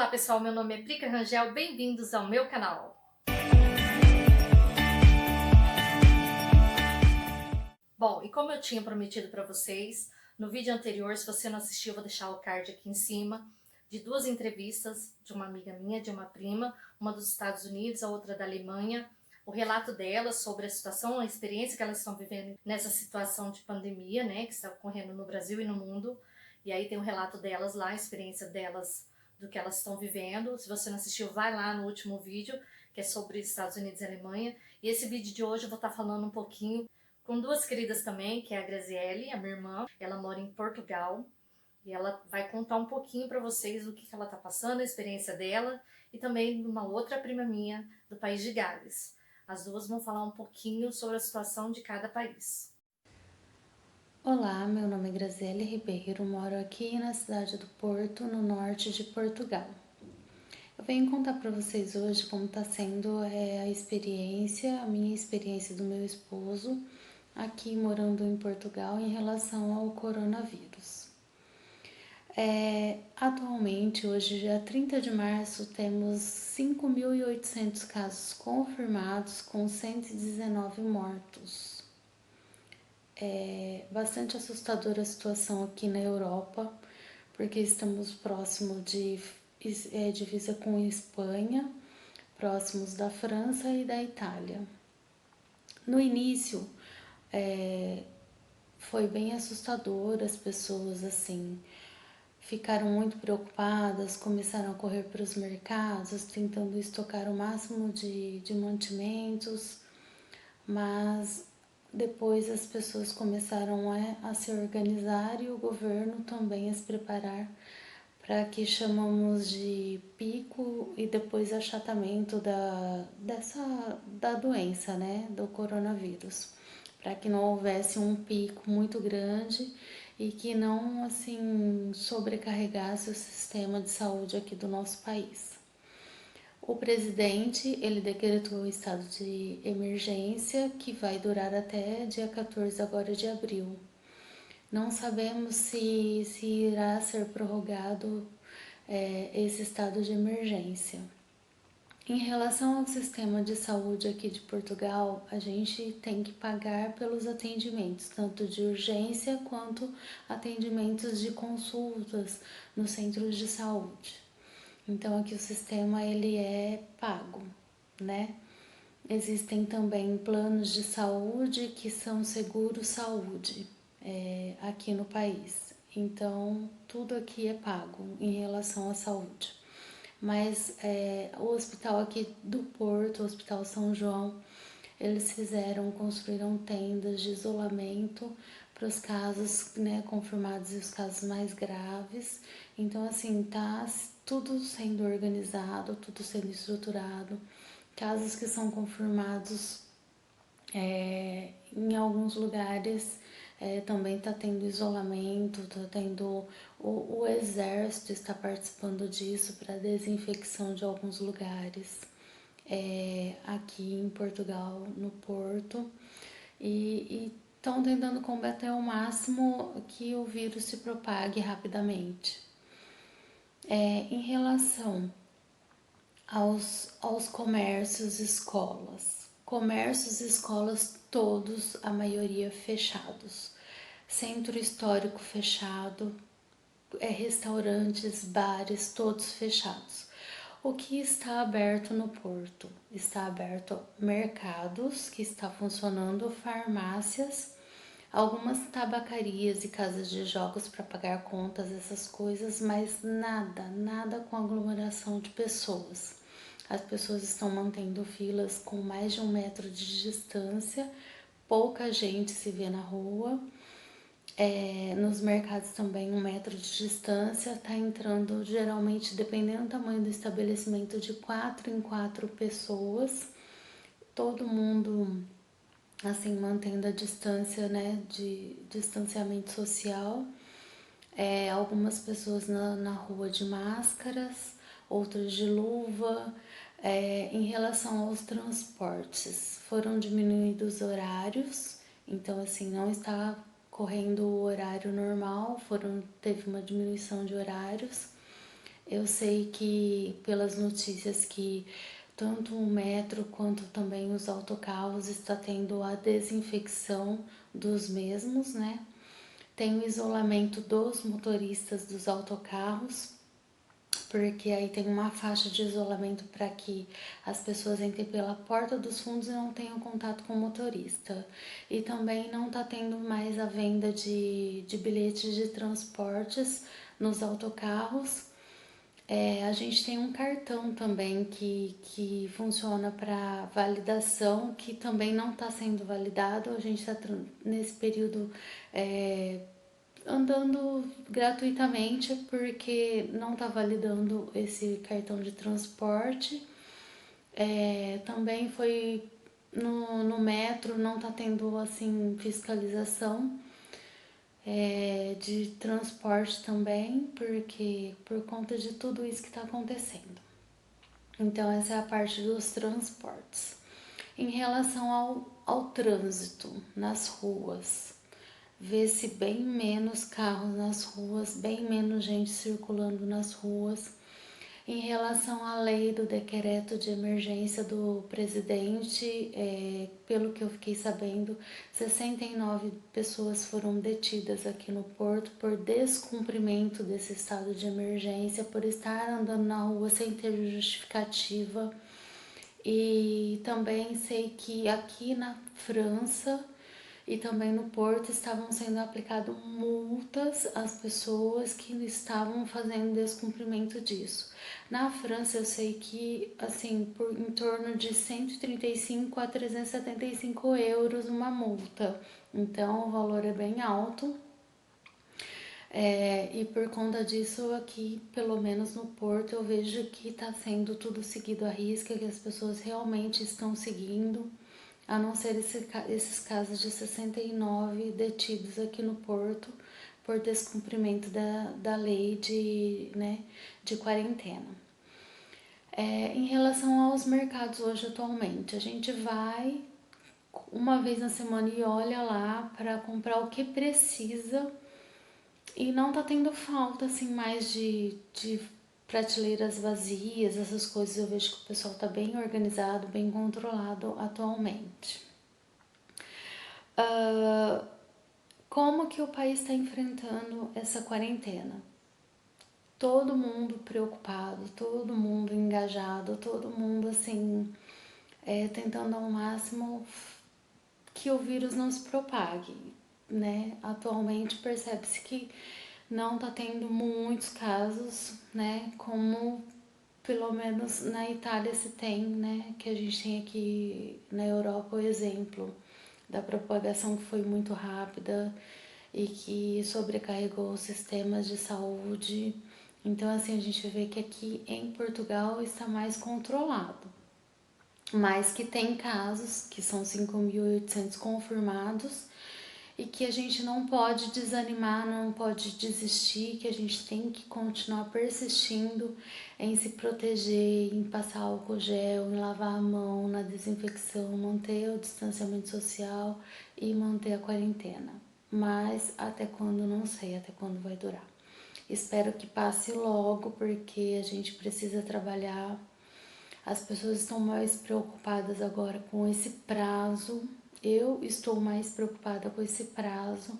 Olá pessoal, meu nome é Prica Rangel, bem-vindos ao meu canal. Bom, e como eu tinha prometido para vocês, no vídeo anterior, se você não assistiu, eu vou deixar o card aqui em cima, de duas entrevistas de uma amiga minha, de uma prima, uma dos Estados Unidos, a outra da Alemanha, o relato delas sobre a situação, a experiência que elas estão vivendo nessa situação de pandemia, né, que está ocorrendo no Brasil e no mundo. E aí tem o relato delas lá, a experiência delas, do que elas estão vivendo. Se você não assistiu, vai lá no último vídeo, que é sobre Estados Unidos e Alemanha. E esse vídeo de hoje eu vou estar falando um pouquinho com duas queridas também, que é a Graziele, a minha irmã. Ela mora em Portugal e ela vai contar um pouquinho para vocês o que ela está passando, a experiência dela, e também de uma outra prima minha do país de Gales. As duas vão falar um pouquinho sobre a situação de cada país. Olá, meu nome é Graziele Ribeiro, moro aqui na cidade do Porto, no norte de Portugal. Eu venho contar para vocês hoje como está sendo a minha experiência do meu esposo aqui morando em Portugal em relação ao coronavírus. Atualmente, hoje, dia 30 de março, temos 5.800 casos confirmados com 119 mortos. É bastante assustadora a situação aqui na Europa, porque estamos próximos de divisa com Espanha, próximos da França e da Itália. No início, foi bem assustador, as pessoas assim ficaram muito preocupadas, começaram a correr para os mercados, tentando estocar o máximo de mantimentos, mas depois as pessoas começaram a se organizar e o governo também a se preparar para que chamamos de pico e depois achatamento da doença, né, do coronavírus, para que não houvesse um pico muito grande e que não assim sobrecarregasse o sistema de saúde aqui do nosso país. O presidente, ele decretou o estado de emergência que vai durar até dia 14 agora de abril. Não sabemos se irá ser prorrogado esse estado de emergência. Em relação ao sistema de saúde aqui de Portugal, a gente tem que pagar pelos atendimentos, tanto de urgência quanto atendimentos de consultas nos centros de saúde. Então aqui o sistema ele é pago, né? Existem também planos de saúde que são seguros saúde aqui no país. Então tudo aqui é pago em relação à saúde. Mas o hospital aqui do Porto, o Hospital São João, eles construíram tendas de isolamento para os casos, né, confirmados e os casos mais graves. Então, assim, tá tudo sendo organizado, tudo sendo estruturado. Casos que são confirmados em alguns lugares também está tendo isolamento, está tendo o exército está participando disso para desinfecção de alguns lugares aqui em Portugal, no Porto, e estão tentando combater ao máximo que o vírus se propague rapidamente. Em relação aos comércios e escolas. Comércios e escolas todos, a maioria fechados. Centro histórico fechado, restaurantes, bares, todos fechados. O que está aberto no Porto? Está aberto mercados, que está funcionando, farmácias, algumas tabacarias e casas de jogos para pagar contas, essas coisas, mas nada com aglomeração de pessoas. As pessoas estão mantendo filas com mais de 1 metro de distância, pouca gente se vê na rua. Nos mercados também 1 metro de distância, está entrando geralmente, dependendo do tamanho do estabelecimento, de 4 em 4 pessoas, todo mundo assim mantendo a distância, né, de distanciamento social. Algumas pessoas na rua de máscaras, outras de luva. Em relação aos transportes, foram diminuídos horários, então assim não está correndo o horário normal, teve uma diminuição de horários. Eu sei que pelas notícias que tanto o metro quanto também os autocarros está tendo a desinfecção dos mesmos, né? Tem o isolamento dos motoristas dos autocarros, porque aí tem uma faixa de isolamento para que as pessoas entrem pela porta dos fundos e não tenham contato com o motorista. E também não está tendo mais a venda de bilhetes de transportes nos autocarros. A gente tem um cartão também que funciona para validação, que também não está sendo validado. A gente está nesse período andando gratuitamente porque não está validando esse cartão de transporte. Também foi no metro, não está tendo assim fiscalização de transporte também, porque por conta de tudo isso que está acontecendo. Então essa é a parte dos transportes. Em relação ao trânsito nas ruas, vê-se bem menos carros nas ruas, bem menos gente circulando nas ruas. Em relação à lei do decreto de emergência do presidente, pelo que eu fiquei sabendo, 69 pessoas foram detidas aqui no Porto por descumprimento desse estado de emergência, por estar andando na rua sem ter justificativa. E também sei que aqui na França e também no Porto estavam sendo aplicadas multas às pessoas que estavam fazendo descumprimento disso. Na França eu sei que assim em torno de 135 a 375 euros uma multa, então o valor é bem alto. E por conta disso aqui, pelo menos no Porto, eu vejo que está sendo tudo seguido à risca, que as pessoas realmente estão seguindo, a não ser esses casos de 69 detidos aqui no Porto por descumprimento da lei de quarentena. Em relação aos mercados hoje atualmente, a gente vai uma vez na semana e olha lá para comprar o que precisa e não tá tendo falta assim mais de prateleiras vazias, essas coisas. Eu vejo que o pessoal tá bem organizado, bem controlado atualmente. Como que o país está enfrentando essa quarentena? Todo mundo preocupado, todo mundo engajado, todo mundo assim, tentando ao máximo que o vírus não se propague, né? Atualmente percebe-se que não está tendo muitos casos, né? Como pelo menos na Itália se tem, né? Que a gente tem aqui na Europa o exemplo da propagação que foi muito rápida e que sobrecarregou os sistemas de saúde. Então, assim, a gente vê que aqui em Portugal está mais controlado, mas que tem casos, que são 5.800 confirmados, e que a gente não pode desanimar, não pode desistir, que a gente tem que continuar persistindo em se proteger, em passar álcool gel, em lavar a mão, na desinfecção, manter o distanciamento social e manter a quarentena. Mas até quando, não sei até quando vai durar. Espero que passe logo, porque a gente precisa trabalhar. As pessoas estão mais preocupadas agora com esse prazo. Eu estou mais preocupada com esse prazo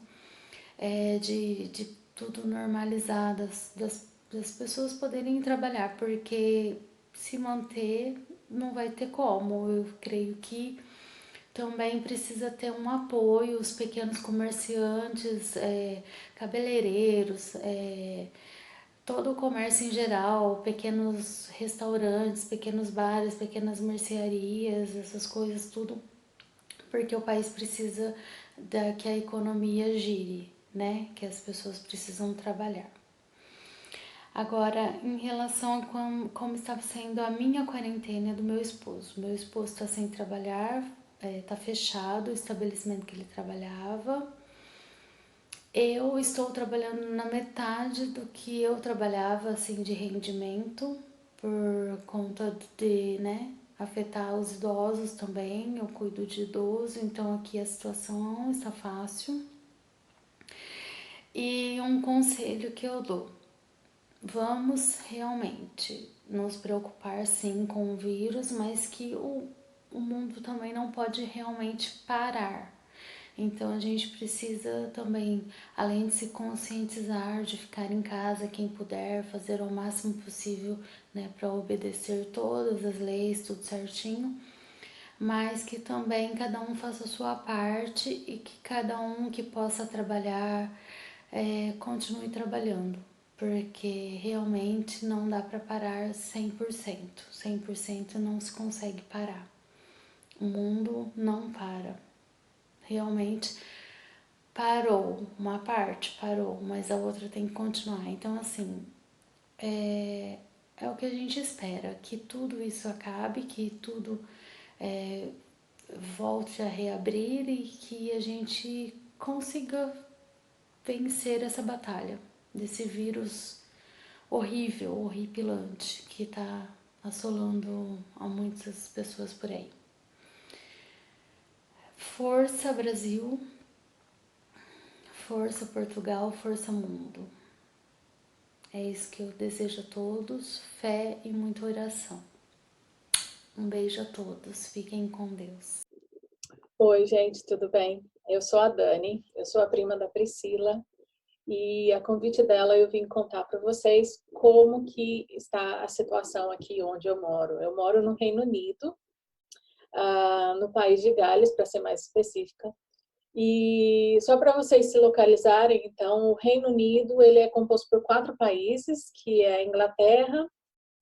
de tudo normalizar, das pessoas poderem trabalhar, porque se manter não vai ter como. Eu creio que também precisa ter um apoio, os pequenos comerciantes, cabeleireiros, todo o comércio em geral, pequenos restaurantes, pequenos bares, pequenas mercearias, essas coisas, tudo, porque o país precisa que a economia gire, né? Que as pessoas precisam trabalhar. Agora, em relação a como está sendo a minha quarentena do meu esposo está sem trabalhar, está fechado o estabelecimento que ele trabalhava. Eu estou trabalhando na metade do que eu trabalhava, assim, de rendimento, por conta de, né, afetar os idosos também. Eu cuido de idoso, então aqui a situação não está fácil. E um conselho que eu dou: vamos realmente nos preocupar sim com o vírus, mas que o mundo também não pode realmente parar. Então a gente precisa também, além de se conscientizar, de ficar em casa, quem puder, fazer o máximo possível, né, para obedecer todas as leis, tudo certinho, mas que também cada um faça a sua parte e que cada um que possa trabalhar continue trabalhando, porque realmente não dá para parar 100%. 100% não se consegue parar. O mundo não para. Realmente parou, uma parte parou, mas a outra tem que continuar. Então, assim, é o que a gente espera, que tudo isso acabe, que tudo é, volte a reabrir e que a gente consiga vencer essa batalha desse vírus horrível, horripilante que está assolando a muitas pessoas por aí. Força Brasil, força Portugal, força mundo. É isso que eu desejo a todos, fé e muita oração. Um beijo a todos, fiquem com Deus. Oi, gente, tudo bem? Eu sou a Dani, eu sou a prima da Priscila e a convite dela eu vim contar para vocês como que está a situação aqui onde eu moro. Eu moro no Reino Unido, no país de Gales, para ser mais específica. E só para vocês se localizarem, então, o Reino Unido ele é composto por 4 países, que é a Inglaterra,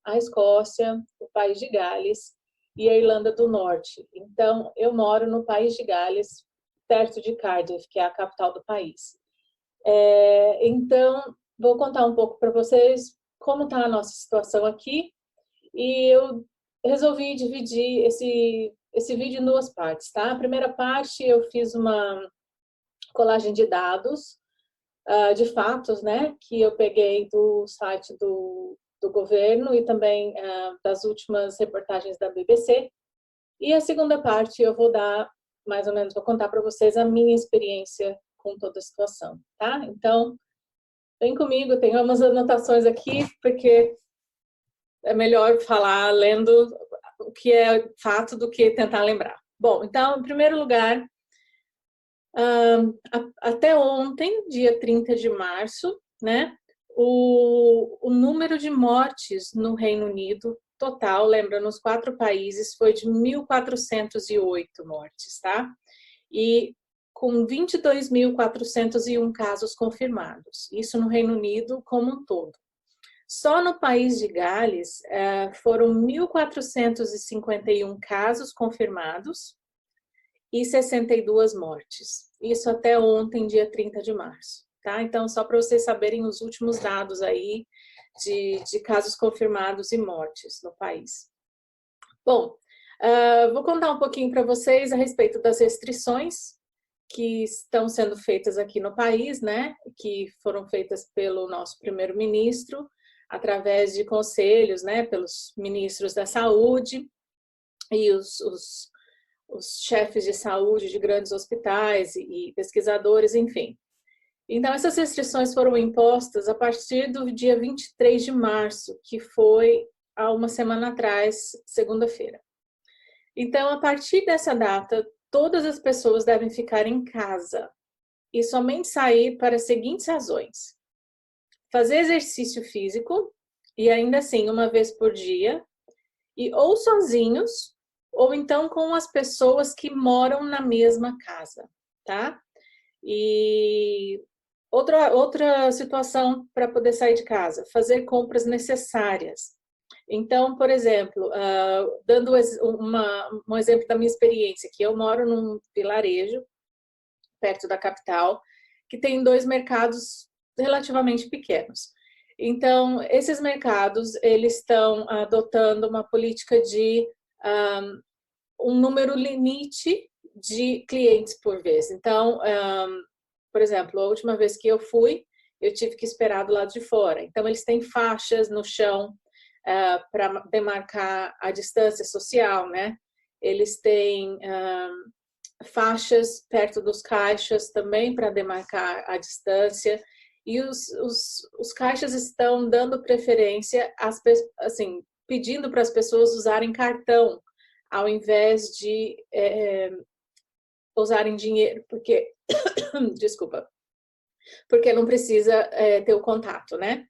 a Escócia, o país de Gales e a Irlanda do Norte. Então, eu moro no país de Gales, perto de Cardiff, que é a capital do país. Então, vou contar um pouco para vocês como está a nossa situação aqui. E eu resolvi dividir esse vídeo em 2 partes, tá? A primeira parte eu fiz uma colagem de dados, de fatos, né? Que eu peguei do site do governo e também das últimas reportagens da BBC. E a segunda parte eu vou dar, mais ou menos, vou contar para vocês a minha experiência com toda a situação, tá? Então, vem comigo, tenho umas anotações aqui, porque é melhor falar lendo o que é fato do que tentar lembrar. Bom, então, em primeiro lugar, até ontem, dia 30 de março, né, o número de mortes no Reino Unido total, lembra, nos 4 países, foi de 1.408 mortes, tá? E com 22.401 casos confirmados. Isso no Reino Unido como um todo. Só no país de Gales foram 1.451 casos confirmados e 62 mortes. Isso até ontem, dia 30 de março. Tá? Então, só para vocês saberem os últimos dados aí de casos confirmados e mortes no país. Bom, vou contar um pouquinho para vocês a respeito das restrições que estão sendo feitas aqui no país, né? Que foram feitas pelo nosso primeiro-ministro, através de conselhos, né? Pelos ministros da saúde e os chefes de saúde de grandes hospitais e pesquisadores, enfim. Então, essas restrições foram impostas a partir do dia 23 de março, que foi há uma semana atrás, segunda-feira. Então, a partir dessa data, todas as pessoas devem ficar em casa e somente sair para as seguintes razões: fazer exercício físico, e ainda assim uma vez por dia, e ou sozinhos, ou então com as pessoas que moram na mesma casa, tá? E outra situação para poder sair de casa, fazer compras necessárias. Então, por exemplo, dando um exemplo da minha experiência, que eu moro num vilarejo, perto da capital, que tem 2 mercados relativamente pequenos. Então, esses mercados, eles estão adotando uma política de um número limite de clientes por vez. Então, por exemplo, a última vez que eu fui, eu tive que esperar do lado de fora. Então, eles têm faixas no chão para demarcar a distância social, né? Eles têm faixas perto dos caixas também para demarcar a distância. e os caixas estão dando preferência, assim, pedindo para as pessoas usarem cartão, ao invés de usarem dinheiro, porque, desculpa, porque não precisa ter o contato, né?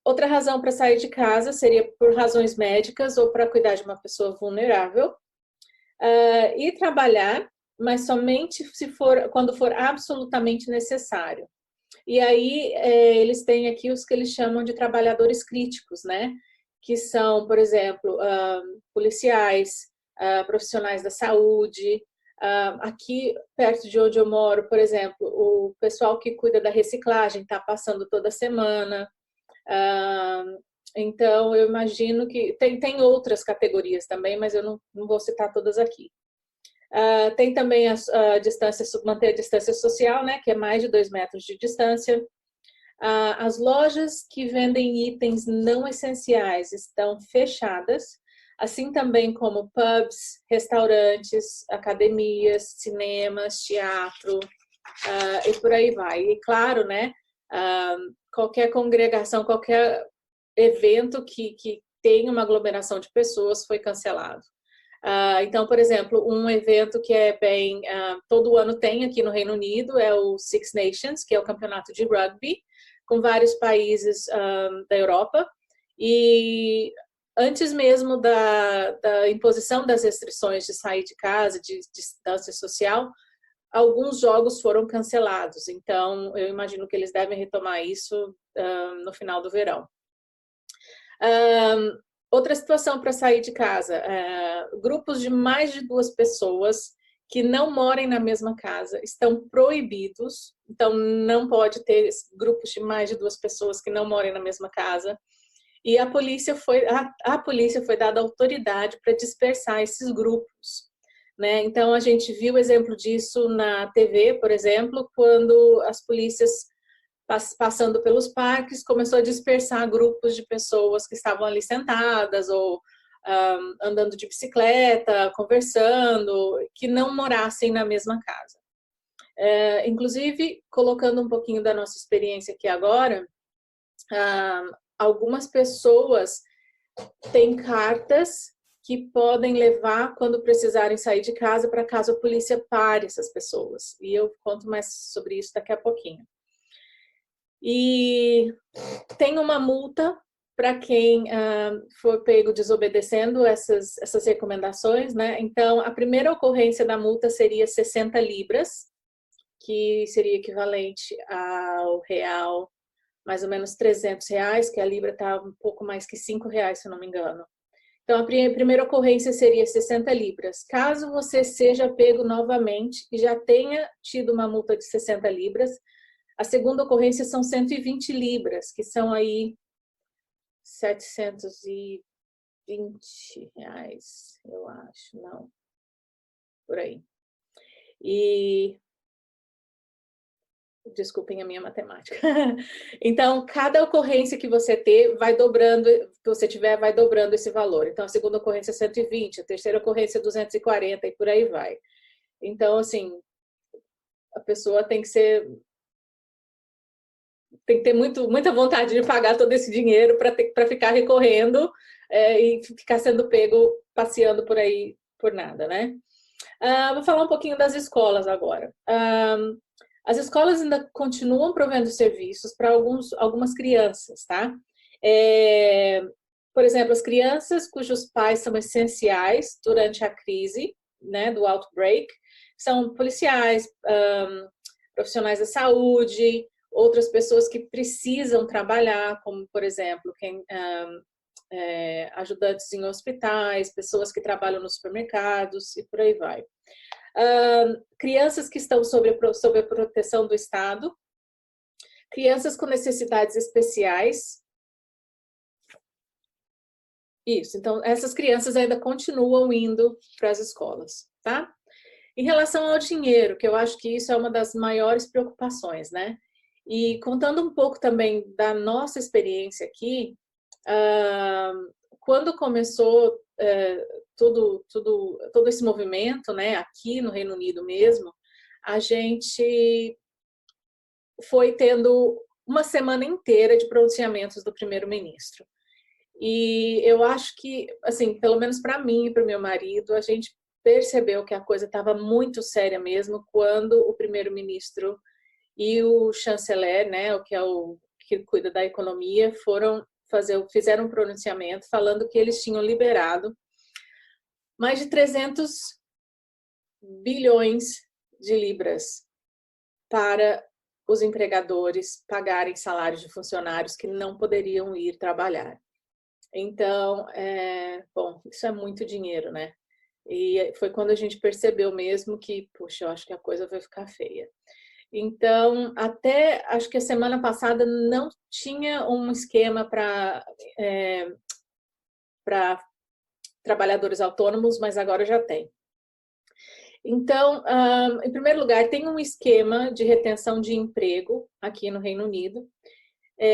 Outra razão para sair de casa seria por razões médicas ou para cuidar de uma pessoa vulnerável. E trabalhar, mas somente quando for absolutamente necessário. E aí eles têm aqui os que eles chamam de trabalhadores críticos, né? Que são, por exemplo, policiais, profissionais da saúde. Aqui perto de onde eu moro, por exemplo, o pessoal que cuida da reciclagem está passando toda semana. Então, eu imagino que tem outras categorias também, mas eu não vou citar todas aqui. Tem também a distância, manter a distância social, né, que é mais de 2 metros de distância. As lojas que vendem itens não essenciais estão fechadas, assim também como pubs, restaurantes, academias, cinemas, teatro, e por aí vai. E claro, né, qualquer congregação, qualquer evento que tenha uma aglomeração de pessoas foi cancelado. Então, por exemplo, um evento que é bem... todo ano tem aqui no Reino Unido é o Six Nations, que é o campeonato de rugby, com vários países da Europa. E antes mesmo da imposição das restrições de sair de casa, de distância social, alguns jogos foram cancelados. Então, eu imagino que eles devem retomar isso no final do verão. Outra situação para sair de casa, grupos de mais de 2 pessoas que não morem na mesma casa estão proibidos, então não pode ter grupos de mais de 2 pessoas que não morem na mesma casa. E a polícia foi dada autoridade para dispersar esses grupos, né? Então a gente viu o exemplo disso na TV, por exemplo, quando as polícias passando pelos parques, começou a dispersar grupos de pessoas que estavam ali sentadas ou andando de bicicleta, conversando, que não morassem na mesma casa. Inclusive, colocando um pouquinho da nossa experiência aqui agora, algumas pessoas têm cartas que podem levar quando precisarem sair de casa, para caso a polícia pare essas pessoas. E eu conto mais sobre isso daqui a pouquinho. E tem uma multa para quem for pego desobedecendo essas recomendações, né? Então, a primeira ocorrência da multa seria 60 libras, que seria equivalente ao real, mais ou menos 300 reais, que a libra está um pouco mais que 5 reais, se eu não me engano. Então, a primeira ocorrência seria 60 libras. Caso você seja pego novamente e já tenha tido uma multa de 60 libras, a segunda ocorrência são 120 libras, que são aí 720 reais, eu acho, não, por aí. E desculpem a minha matemática. Então, cada ocorrência que você ter, vai dobrando, que você tiver, vai dobrando esse valor. Então, a segunda ocorrência é 120, a terceira ocorrência é 240 e por aí vai. Então, assim, a pessoa tem que ter muita vontade de pagar todo esse dinheiro para ficar recorrendo e ficar sendo pego passeando por aí por nada, né? Vou falar um pouquinho das escolas agora. As escolas ainda continuam provendo serviços para algumas crianças, tá? Por exemplo, as crianças cujos pais são essenciais durante a crise, né, do outbreak, são policiais, profissionais da saúde, outras pessoas que precisam trabalhar, como, por exemplo, ajudantes em hospitais, pessoas que trabalham nos supermercados e por aí vai. Crianças que estão sob a proteção do Estado, crianças com necessidades especiais. Isso, então essas crianças ainda continuam indo para as escolas, tá? Em relação ao dinheiro, que eu acho que isso é uma das maiores preocupações, né? E contando um pouco também da nossa experiência aqui, quando começou todo esse movimento, né, aqui no Reino Unido mesmo, a gente foi tendo uma semana inteira de pronunciamentos do primeiro-ministro. E eu acho que, assim, pelo menos para mim e para o meu marido, a gente percebeu que a coisa estava muito séria mesmo quando o primeiro-ministro e o chanceler, né, o que cuida da economia, fizeram um pronunciamento falando que eles tinham liberado mais de 300 bilhões de libras para os empregadores pagarem salários de funcionários que não poderiam ir trabalhar. Então, bom, isso é muito dinheiro, né? E foi quando a gente percebeu mesmo que, puxa, eu acho que a coisa vai ficar feia. Então, até acho que a semana passada não tinha um esquema para trabalhadores autônomos, mas agora já tem. Então, em primeiro lugar, tem um esquema de retenção de emprego aqui no Reino Unido,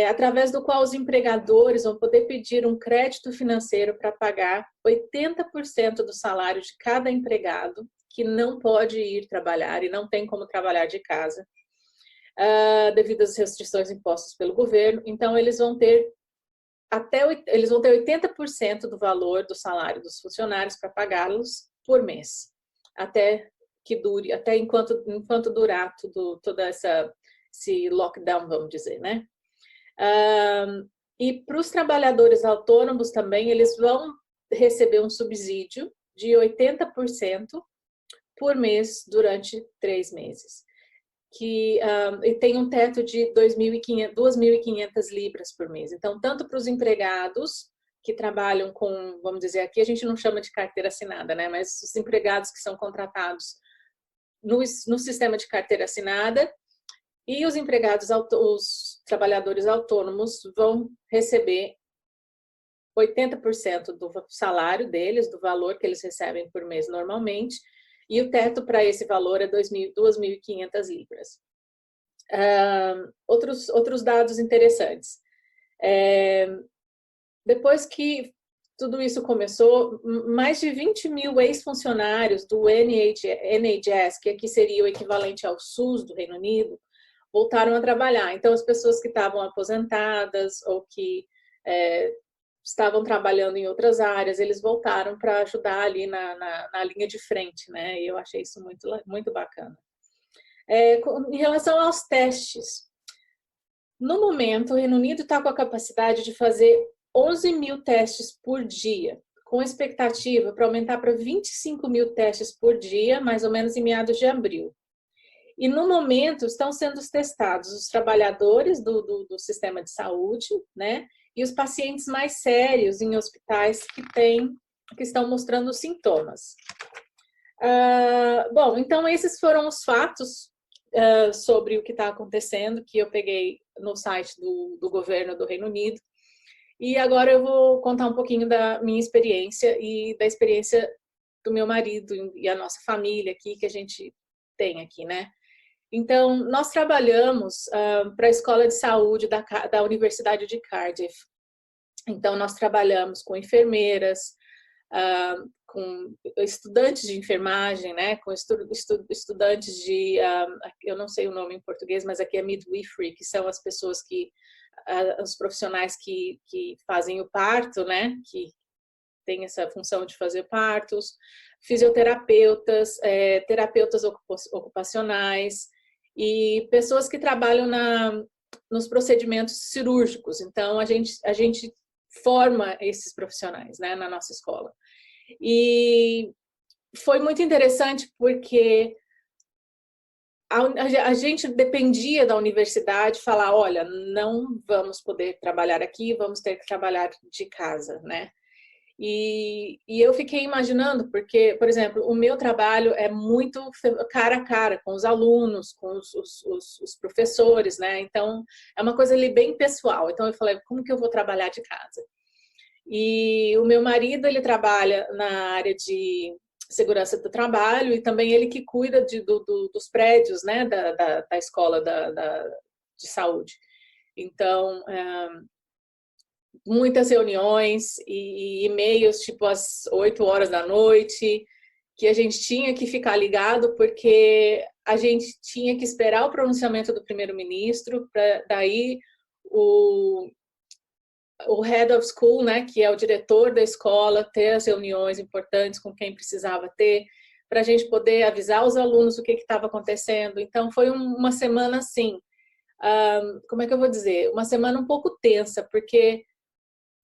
através do qual os empregadores vão poder pedir um crédito financeiro para pagar 80% do salário de cada empregado que não pode ir trabalhar e não tem como trabalhar de casa, devido às restrições impostas pelo governo. Então, eles vão ter 80% do valor do salário dos funcionários para pagá-los por mês, até enquanto durar todo esse lockdown, vamos dizer, né? E para os trabalhadores autônomos também, eles vão receber um subsídio de 80% por mês durante 3 meses. E tem um teto de 2.500 libras por mês. Então, tanto para os empregados que trabalham com, vamos dizer, aqui a gente não chama de carteira assinada, né? Mas os empregados que são contratados no sistema de carteira assinada e os trabalhadores autônomos vão receber 80% do salário deles, do valor que eles recebem por mês normalmente, e o teto para esse valor é 2.500 libras. Outros dados interessantes. Depois que tudo isso começou, mais de 20 mil ex-funcionários do NHS, que aqui seria o equivalente ao SUS do Reino Unido, voltaram a trabalhar. Então, as pessoas que estavam aposentadas ou que estavam trabalhando em outras áreas, eles voltaram para ajudar ali na linha de frente, né? E eu achei isso muito, muito bacana. Em relação aos testes, no momento, o Reino Unido está com a capacidade de fazer 11 mil testes por dia, com expectativa para aumentar para 25 mil testes por dia, mais ou menos em meados de abril. E no momento estão sendo testados os trabalhadores do sistema de saúde, né? E os pacientes mais sérios em hospitais que estão mostrando sintomas. Bom, então esses foram os fatos sobre o que está acontecendo, que eu peguei no site do governo do Reino Unido. E agora eu vou contar um pouquinho da minha experiência e da experiência do meu marido e a nossa família aqui, que a gente tem aqui, né? Então, nós trabalhamos para a Escola de Saúde da Universidade de Cardiff. Então, nós trabalhamos com enfermeiras, com estudantes de enfermagem, né? Com estudantes de, eu não sei o nome em português, mas aqui é midwifery, que são as pessoas os profissionais que fazem o parto, né? Que tem essa função de fazer partos, fisioterapeutas, terapeutas ocupacionais e pessoas que trabalham nos procedimentos cirúrgicos. Então, a gente forma esses profissionais, né, na nossa escola. E foi muito interessante porque a gente dependia da universidade falar, olha, não vamos poder trabalhar aqui, vamos ter que trabalhar de casa, né? E eu fiquei imaginando, porque, por exemplo, o meu trabalho é muito cara a cara com os alunos, com os professores, né? Então, é uma coisa ali bem pessoal. Então, eu falei, como que eu vou trabalhar de casa? E o meu marido, ele trabalha na área de segurança do trabalho e também ele que cuida dos prédios, né? Da escola de saúde. Então, muitas reuniões e e-mails tipo às 8 horas da noite que a gente tinha que ficar ligado, porque a gente tinha que esperar o pronunciamento do primeiro-ministro, para daí o head of school, né, que é o diretor da escola, ter as reuniões importantes com quem precisava ter, para a gente poder avisar os alunos o que estava acontecendo. Então, foi uma semana assim, como é que eu vou dizer? Uma semana um pouco tensa, porque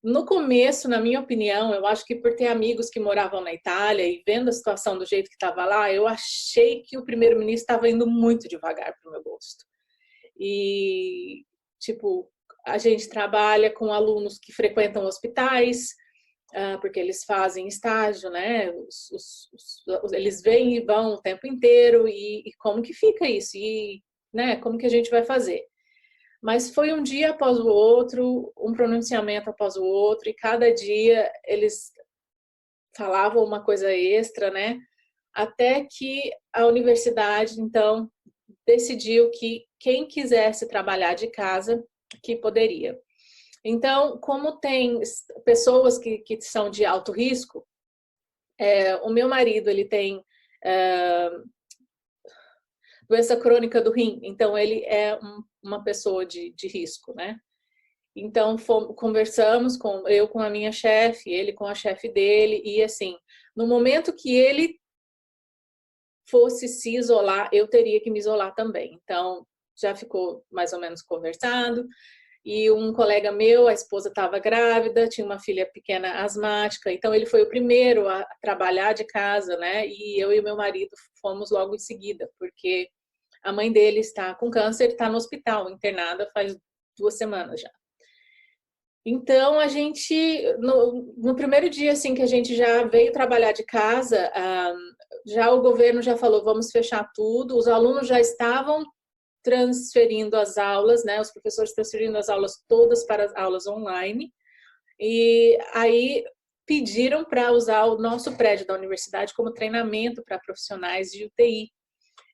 no começo, na minha opinião, eu acho que por ter amigos que moravam na Itália e vendo a situação do jeito que estava lá, eu achei que o primeiro-ministro estava indo muito devagar para o meu gosto. E, tipo, a gente trabalha com alunos que frequentam hospitais, porque eles fazem estágio, né? Eles vêm e vão o tempo inteiro, e como que fica isso? E, né, como que a gente vai fazer? Mas foi um dia após o outro, um pronunciamento após o outro, e cada dia eles falavam uma coisa extra, né? Até que a universidade, então, decidiu que quem quisesse trabalhar de casa, que poderia. Então, como tem pessoas que são de alto risco, o meu marido, ele tem doença crônica do rim, então ele é uma pessoa de risco, né? Então, conversamos eu com a minha chefe, ele com a chefe dele, e assim, no momento que ele fosse se isolar, eu teria que me isolar também. Então, já ficou mais ou menos conversado. E um colega meu, a esposa estava grávida, tinha uma filha pequena asmática, então ele foi o primeiro a trabalhar de casa, né? E eu e meu marido fomos logo em seguida, porque a mãe dele está com câncer, está no hospital, internada faz 2 semanas já. Então, a gente, no primeiro dia assim que a gente já veio trabalhar de casa, já o governo já falou, vamos fechar tudo, os alunos já estavam transferindo as aulas, né, os professores transferindo as aulas todas para as aulas online, e aí pediram para usar o nosso prédio da universidade como treinamento para profissionais de UTI,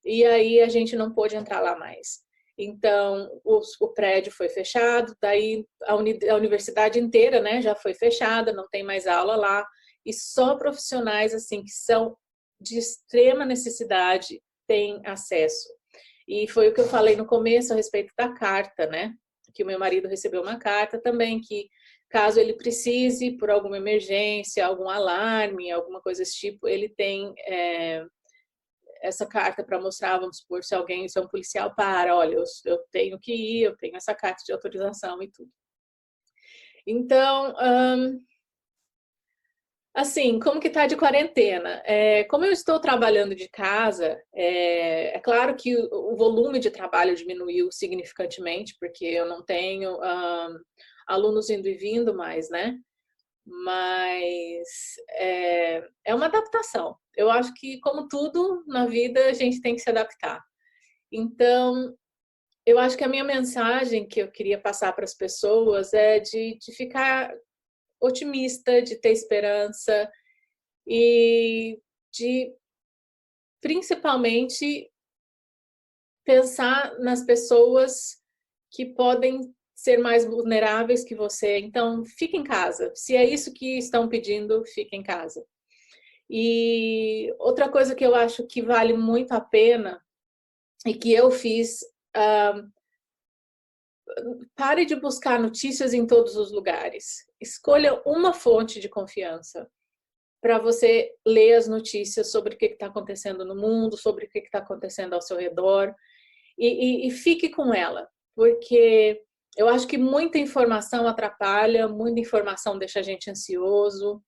e aí a gente não pôde entrar lá mais. Então, o prédio foi fechado, daí a universidade inteira, né, já foi fechada, não tem mais aula lá, e só profissionais, assim, que são de extrema necessidade têm acesso. E foi o que eu falei no começo a respeito da carta, né, que o meu marido recebeu uma carta também, que caso ele precise, por alguma emergência, algum alarme, alguma coisa desse tipo, ele tem essa carta para mostrar, vamos supor, se é um policial para, olha, eu tenho que ir, eu tenho essa carta de autorização e tudo. Então, assim, como que tá de quarentena? Como eu estou trabalhando de casa, é claro que o volume de trabalho diminuiu significantemente, porque eu não tenho alunos indo e vindo mais, né? Mas é uma adaptação. Eu acho que, como tudo na vida, a gente tem que se adaptar. Então, eu acho que a minha mensagem que eu queria passar para as pessoas é de ficar otimista, de ter esperança e de, principalmente, pensar nas pessoas que podem ser mais vulneráveis que você. Então, fique em casa. Se é isso que estão pedindo, fique em casa. E outra coisa que eu acho que vale muito a pena e que eu fiz, pare de buscar notícias em todos os lugares. Escolha uma fonte de confiança para você ler as notícias sobre o que está acontecendo no mundo, sobre o que está acontecendo ao seu redor, e fique com ela, porque eu acho que muita informação atrapalha, muita informação deixa a gente ansioso,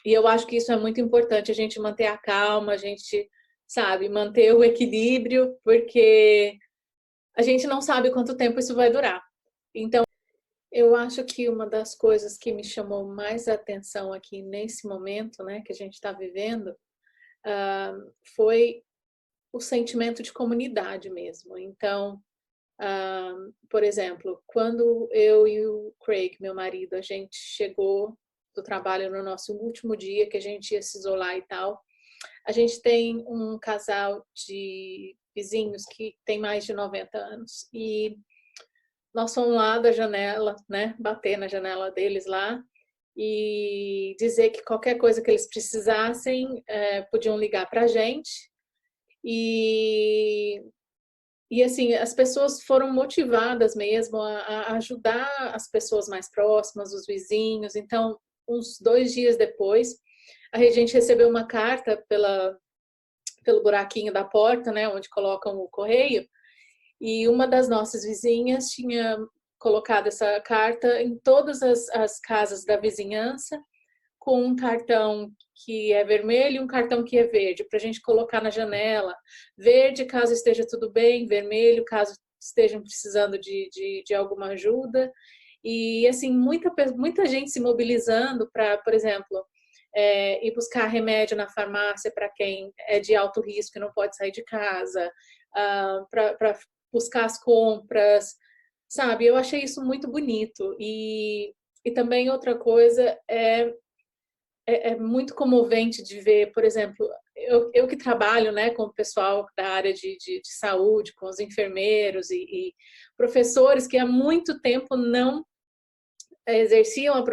e eu acho que isso é muito importante, a gente manter a calma, a gente, sabe, manter o equilíbrio, porque a gente não sabe quanto tempo isso vai durar. Então, eu acho que uma das coisas que me chamou mais atenção aqui nesse momento, né, que a gente está vivendo, foi o sentimento de comunidade mesmo. Então, por exemplo, quando eu e o Craig, meu marido, a gente chegou do trabalho no nosso último dia, que a gente ia se isolar e tal, a gente tem um casal de vizinhos que tem mais de 90 anos e nós fomos lá da janela, né, bater na janela deles lá e dizer que qualquer coisa que eles precisassem podiam ligar para a gente. E assim, as pessoas foram motivadas mesmo a ajudar as pessoas mais próximas, os vizinhos. Então, uns 2 dias depois, a gente recebeu uma carta pelo buraquinho da porta, né, onde colocam o correio, e uma das nossas vizinhas tinha colocado essa carta em todas as casas da vizinhança, com um cartão que é vermelho e um cartão que é verde, para a gente colocar na janela. Verde, caso esteja tudo bem, vermelho, caso estejam precisando de alguma ajuda. E, assim, muita gente se mobilizando para, por exemplo, ir buscar remédio na farmácia para quem é de alto risco e não pode sair de casa, para buscar as compras, sabe? Eu achei isso muito bonito. E também outra coisa é muito comovente de ver, por exemplo, eu que trabalho, né, com o pessoal da área de saúde, com os enfermeiros e professores que há muito tempo não exerciam a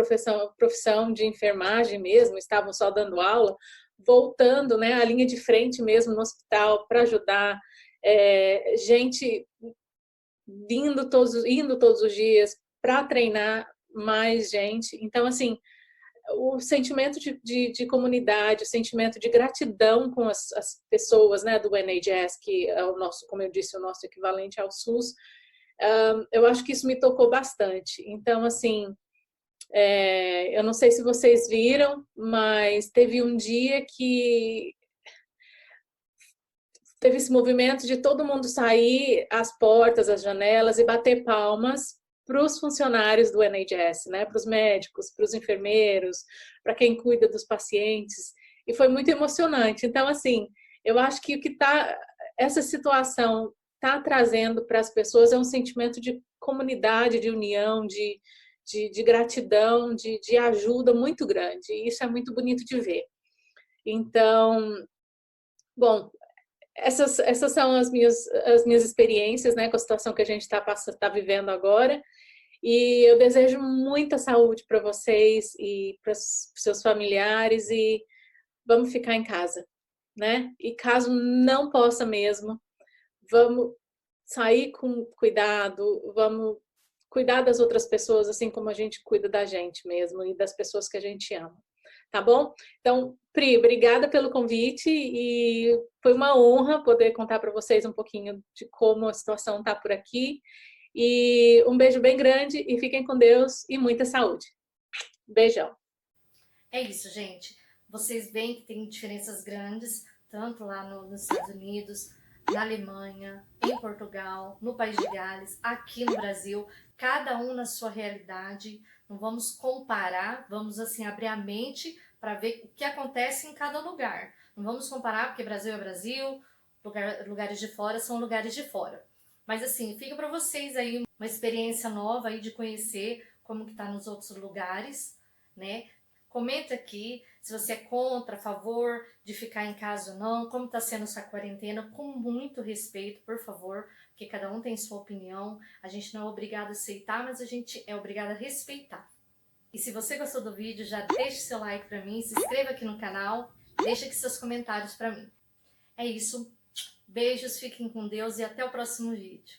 profissão de enfermagem mesmo, estavam só dando aula, voltando, né, à linha de frente mesmo no hospital para ajudar gente indo todos os dias para treinar mais gente. Então, assim, o sentimento de comunidade, o sentimento de gratidão com as pessoas, né, do NHS, que é o nosso, como eu disse, o nosso equivalente ao SUS, eu acho que isso me tocou bastante. Então, assim, eu não sei se vocês viram, mas teve um dia que teve esse movimento de todo mundo sair às portas, às janelas e bater palmas para os funcionários do NHS, né? Para os médicos, para os enfermeiros, para quem cuida dos pacientes. E foi muito emocionante. Então, assim, eu acho que essa situação está trazendo para as pessoas é um sentimento de comunidade, de união, de gratidão, de ajuda muito grande. E isso é muito bonito de ver. Então, bom, essas são as minhas experiências, né, com a situação que a gente tá vivendo agora. E eu desejo muita saúde para vocês e para os seus familiares e vamos ficar em casa, né? E caso não possa mesmo, vamos sair com cuidado, vamos cuidar das outras pessoas assim como a gente cuida da gente mesmo e das pessoas que a gente ama. Tá bom? Então, Pri, obrigada pelo convite e foi uma honra poder contar para vocês um pouquinho de como a situação tá por aqui. E um beijo bem grande e fiquem com Deus e muita saúde. Beijão. É isso, gente. Vocês veem que tem diferenças grandes, tanto lá nos Estados Unidos, na Alemanha, em Portugal, no País de Gales, aqui no Brasil, cada um na sua realidade. Não vamos comparar, vamos assim abrir a mente para ver o que acontece em cada lugar. Não vamos comparar porque Brasil é Brasil, lugares de fora são lugares de fora. Mas assim, fica para vocês aí uma experiência nova aí de conhecer como que tá nos outros lugares, né? Comenta aqui se você é contra, a favor de ficar em casa ou não, como está sendo essa quarentena, com muito respeito, por favor, porque cada um tem sua opinião, a gente não é obrigado a aceitar, mas a gente é obrigado a respeitar. E se você gostou do vídeo, já deixe seu like para mim, se inscreva aqui no canal, deixa aqui seus comentários para mim. É isso, beijos, fiquem com Deus e até o próximo vídeo.